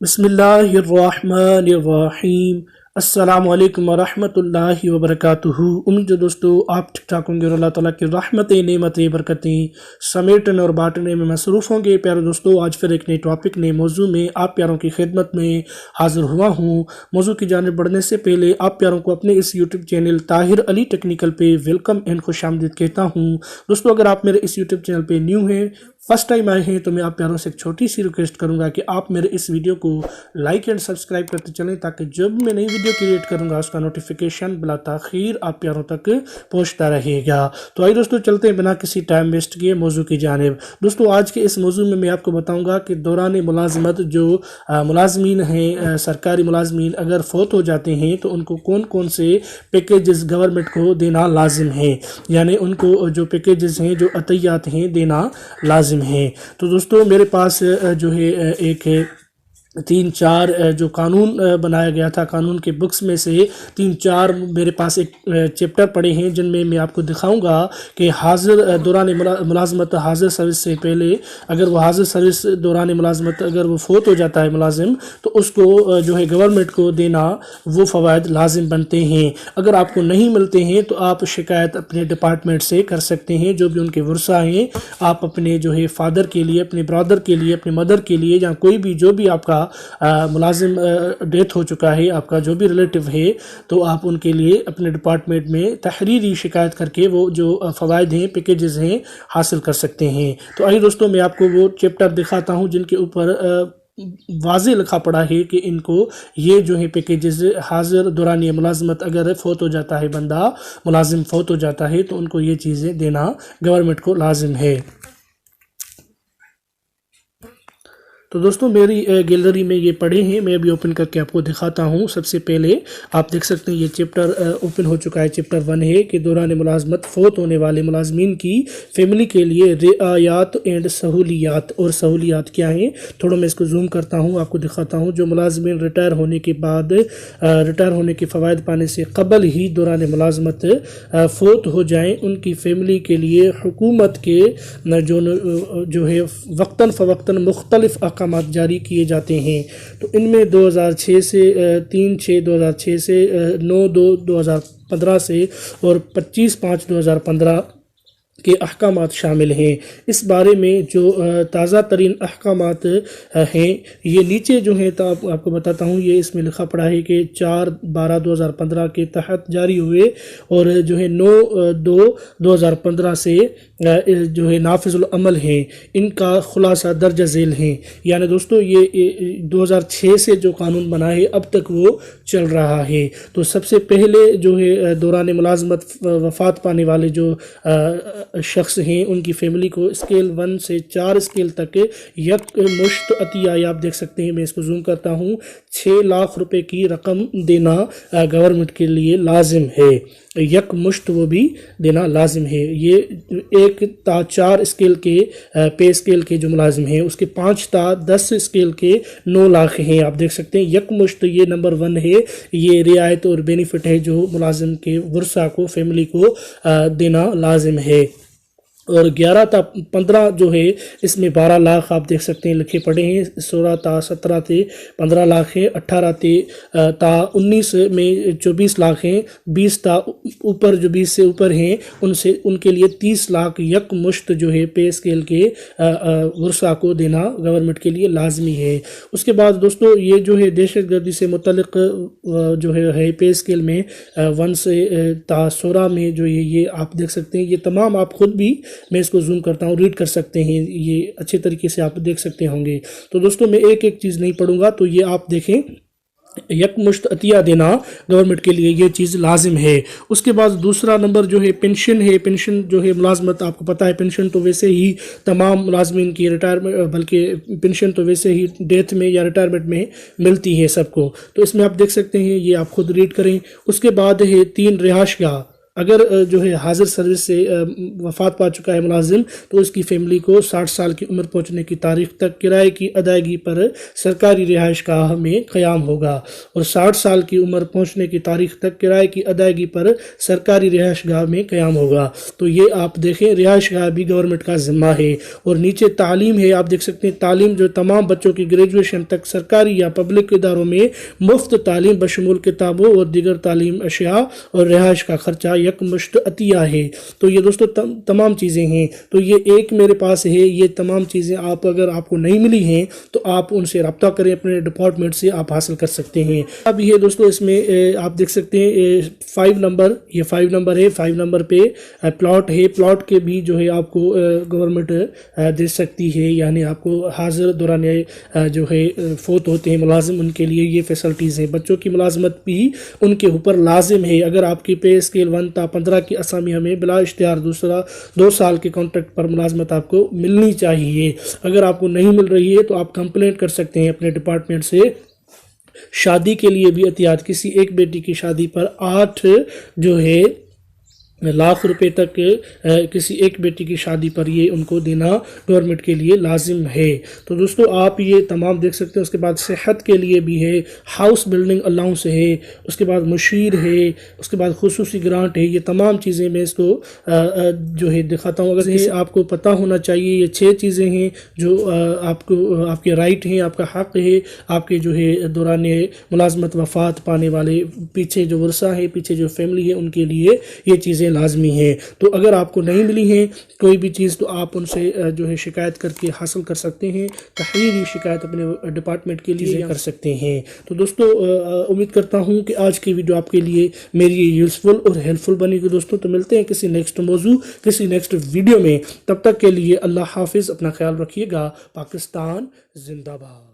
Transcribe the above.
بسم اللہ الرحمن الرحیم۔ السلام علیکم ورحمۃ اللہ وبرکاتہ۔ امید ہے دوستو آپ ٹھیک ٹھاک ہوں گے اور اللہ تعالیٰ کی رحمتیں نعمتیں برکتیں سمیٹنے اور بانٹنے میں مصروف ہوں گے۔ پیارے دوستو، آج پھر ایک نئے ٹاپک نئے موضوع میں آپ پیاروں کی خدمت میں حاضر ہوا ہوں۔ موضوع کی جانب بڑھنے سے پہلے آپ پیاروں کو اپنے اس یوٹیوب چینل طاہر علی ٹیکنیکل پہ ویلکم اینڈ خوش آمدید کہتا ہوں۔ دوستو، اگر آپ میرے اس یوٹیوب چینل پہ نیو ہیں، فرسٹ ٹائم آئے ہیں، تو میں آپ پیاروں سے ایک چھوٹی سی ریکویسٹ کروں گا کہ آپ میرے اس ویڈیو کو لائک اینڈ سبسکرائب کرتے چلیں، تاکہ جب میں نئی ویڈیو کریٹ کروں گا اس کا نوٹیفیکیشن بلا تاخیر آپ پیاروں تک پہنچتا رہے گا۔ تو آئیے دوستو، چلتے ہیں بنا کسی ٹائم ویسٹ کیے موضوع کی جانب۔ دوستو، آج کے اس موضوع میں آپ کو بتاؤں گا کہ دوران ملازمت جو ملازمین ہیں، سرکاری ملازمین اگر فوت ہو جاتے ہیں تو ان کو کون کون سے پیکیجز گورنمنٹ کو دینا لازم ہے، یعنی ان کو جو پیکیجز ہیں، جو عطیات ہیں، دینا لازم ہیں۔ تو دوستو، میرے پاس جو ہے ایک 3-4 جو قانون بنایا گیا تھا، قانون کے بکس میں سے 3-4 میرے پاس ایک چیپٹر پڑے ہیں، جن میں میں آپ کو دکھاؤں گا کہ حاضر دوران ملازمت حاضر سروس سے پہلے اگر وہ حاضر سروس دوران ملازمت اگر وہ فوت ہو جاتا ہے ملازم، تو اس کو جو ہے گورنمنٹ کو دینا وہ فوائد لازم بنتے ہیں۔ اگر آپ کو نہیں ملتے ہیں تو آپ شکایت اپنے ڈپارٹمنٹ سے کر سکتے ہیں، جو بھی ان کے ورثہ ہیں، آپ اپنے جو ہے فادر کے لیے، اپنے برادر کے لیے، اپنے مدر کے لیے، یا کوئی بھی جو بھی آپ کا ملازم ڈیتھ ہو چکا ہے، آپ کا جو بھی ریلیٹیو ہے، تو آپ ان کے لیے اپنے ڈپارٹمنٹ میں تحریری شکایت کر کے وہ جو فوائد ہیں، پیکیجز ہیں، حاصل کر سکتے ہیں۔ تو آئیے دوستو، میں آپ کو وہ چیپٹر دکھاتا ہوں جن کے اوپر واضح لکھا پڑا ہے کہ ان کو یہ جو ہے پیکیجز حاضر دوران ملازمت اگر فوت ہو جاتا ہے، بندہ ملازم فوت ہو جاتا ہے، تو ان کو یہ چیزیں دینا گورنمنٹ کو لازم ہے۔ تو دوستو، میری گیلری میں یہ پڑے ہیں، میں ابھی اوپن کر کے آپ کو دکھاتا ہوں۔ سب سے پہلے آپ دیکھ سکتے ہیں یہ چیپٹر اوپن ہو چکا ہے۔ چیپٹر 1 ہے کہ دوران ملازمت فوت ہونے والے ملازمین کی فیملی کے لیے رعایات اینڈ سہولیات۔ اور سہولیات کیا ہیں؟ تھوڑا میں اس کو زوم کرتا ہوں، آپ کو دکھاتا ہوں۔ جو ملازمین ریٹائر ہونے کے بعد ریٹائر ہونے کے فوائد پانے سے قبل ہی دوران ملازمت فوت ہو جائیں، ان کی فیملی کے لیے حکومت کے جو ہے وقتاً فوقتاً مختلف احکامات جاری کیے جاتے ہیں۔ تو ان میں 2006 سے 3/6/2006 سے 9/2/2015 سے اور 25/5/2015 کے احکامات شامل ہیں۔ اس بارے میں جو تازہ ترین احکامات ہیں، یہ نیچے جو ہیں آپ کو بتاتا ہوں۔ یہ اس میں لکھا پڑا ہے کہ 4/12/2015 کے تحت جاری ہوئے، اور جو ہے 9/2/2015 سے جو ہے نافذ العمل ہیں۔ ان کا خلاصہ درج ذیل ہیں۔ یعنی دوستو، یہ 2006 سے جو قانون بنا ہے اب تک وہ چل رہا ہے۔ تو سب سے پہلے جو ہے دوران ملازمت وفات پانے والے جو شخص ہیں، ان کی فیملی کو اسکیل 1 سے 4 اسکیل تک یک مشت عطیہ، آپ دیکھ سکتے ہیں، میں اس کو زوم کرتا ہوں، 6 لاکھ روپے کی رقم دینا گورنمنٹ کے لیے لازم ہے۔ یک مشت وہ بھی دینا لازم ہے۔ یہ 1 تا 4 اسکیل کے پے اسکیل کے جو ملازم ہیں، اس کے 5 تا 10 اسکیل کے 9 لاکھ ہیں، آپ دیکھ سکتے ہیں۔ یک مشت یہ نمبر 1 ہے، یہ رعایت اور بینیفٹ ہے جو ملازم کے ورثہ کو، فیملی کو دینا لازم ہے۔ اور 11 تا 15 جو ہے، اس میں 12 لاکھ آپ دیکھ سکتے ہیں لکھے پڑے ہیں۔ 16 تا 17 تے 15 لاکھ ہے۔ 18 تا 19 میں 24 لاکھ ہیں۔ 20 تا اوپر جو 20 سے اوپر ہیں، ان کے لیے 30 لاکھ یک مشت جو ہے پے اسکیل کے ورثہ کو دینا گورنمنٹ کے لیے لازمی ہے۔ اس کے بعد دوستو، یہ جو ہے دہشت گردی سے متعلق جو ہے پے اسکیل میں 1 سے تا 16 میں جو یہ آپ دیکھ سکتے ہیں، یہ تمام آپ خود بھی، میں اس کو زوم کرتا ہوں، ریڈ کر سکتے ہیں، یہ اچھے طریقے سے آپ دیکھ سکتے ہوں گے۔ تو دوستو، میں ایک ایک چیز نہیں پڑھوں گا، تو یہ آپ دیکھیں، یک مشت عطیہ دینا گورنمنٹ کے لیے یہ چیز لازم ہے۔ اس کے بعد دوسرا نمبر جو ہے پینشن ہے۔ پینشن جو ہے ملازمت، آپ کو پتہ ہے پینشن تو ویسے ہی تمام ملازمین کی ریٹائرمنٹ، بلکہ پینشن تو ویسے ہی ڈیتھ میں یا ریٹائرمنٹ میں ملتی ہے سب کو۔ تو اس میں آپ دیکھ سکتے ہیں، یہ آپ خود ریڈ کریں۔ اس کے بعد ہے 3 رہائش گاہ۔ اگر جو ہے حاضر سروس سے وفات پا چکا ہے ملازم تو اس کی فیملی کو 60 سال کی عمر پہنچنے کی تاریخ تک کرائے کی ادائیگی پر سرکاری رہائش گاہ میں قیام ہوگا، اور 60 سال کی عمر پہنچنے کی تاریخ تک کرائے کی ادائیگی پر سرکاری رہائش گاہ میں قیام ہوگا۔ تو یہ آپ دیکھیں رہائش گاہ بھی گورنمنٹ کا ذمہ ہے۔ اور نیچے تعلیم ہے، آپ دیکھ سکتے ہیں تعلیم جو تمام بچوں کی گریجویشن تک سرکاری یا پبلک اداروں میں مفت تعلیم بشمول کتابوں اور دیگر تعلیم اشیاء اور رہائش کا خرچہ یکمشت عطیہ ہے۔ تو یہ دوستو تمام چیزیں ہیں، تو یہ ایک میرے پاس ہے، یہ تمام چیزیں اگر آپ کو نہیں ملی ہیں تو آپ ان سے رابطہ کریں، اپنے ڈپارٹمنٹ سے آپ حاصل کر سکتے ہیں۔ اب یہ دوستو اس میں آپ دیکھ سکتے ہیں 5 نمبر، یہ 5 نمبر ہے، 5 نمبر پہ پلاٹ ہے، پلاٹ کے بھی جو ہے آپ کو گورنمنٹ دے سکتی ہے، یعنی آپ کو حاضر دوران جو ہے فوت ہوتے ہیں ملازم ان کے لیے یہ فیسلٹیز ہیں۔ بچوں کی ملازمت بھی ان کے اوپر لازم ہے، اگر آپ کی پے اسکیل 1 تا 15 کی اسامی ہمیں بلا اشتہار 2 سال کے کانٹریکٹ پر ملازمت آپ کو ملنی چاہیے۔ اگر آپ کو نہیں مل رہی ہے تو آپ کمپلینٹ کر سکتے ہیں اپنے ڈپارٹمنٹ سے۔ شادی کے لیے بھی احتیاط، کسی ایک بیٹی کی شادی پر 8 جو ہے لاکھ روپے تک کسی ایک بیٹی کی شادی پر یہ ان کو دینا گورنمنٹ کے لیے لازم ہے۔ تو دوستو آپ یہ تمام دیکھ سکتے ہیں۔ اس کے بعد صحت کے لیے بھی ہے، ہاؤس بلڈنگ الاؤنس ہے، اس کے بعد مشیر ہے، اس کے بعد خصوصی گرانٹ ہے، یہ تمام چیزیں میں اس کو جو ہے دکھاتا ہوں۔ اگر آپ کو پتہ ہونا چاہیے، یہ 6 چیزیں ہیں جو آپ کو آپ کے رائٹ ہیں، آپ کا حق ہے، آپ کے جو ہے دوران ملازمت وفات پانے والے پیچھے جو ورثہ ہے، پیچھے جو فیملی ہے ان کے لیے یہ چیزیں لازمی ہیں۔ تو اگر آپ کو نہیں ملی ہیں کوئی بھی چیز تو آپ ان سے جو ہے شکایت کر کے حاصل کر سکتے ہیں، تحریری شکایت اپنے ڈپارٹمنٹ کے لیے کر سکتے ہیں۔ تو دوستو امید کرتا ہوں کہ آج کی ویڈیو آپ کے لیے میری یوزفل اور ہیلپ فل بنی گی دوستوں۔ تو ملتے ہیں کسی نیکسٹ موضوع، کسی نیکسٹ ویڈیو میں، تب تک کے لیے اللہ حافظ، اپنا خیال رکھیے گا۔ پاکستان زندہ باد۔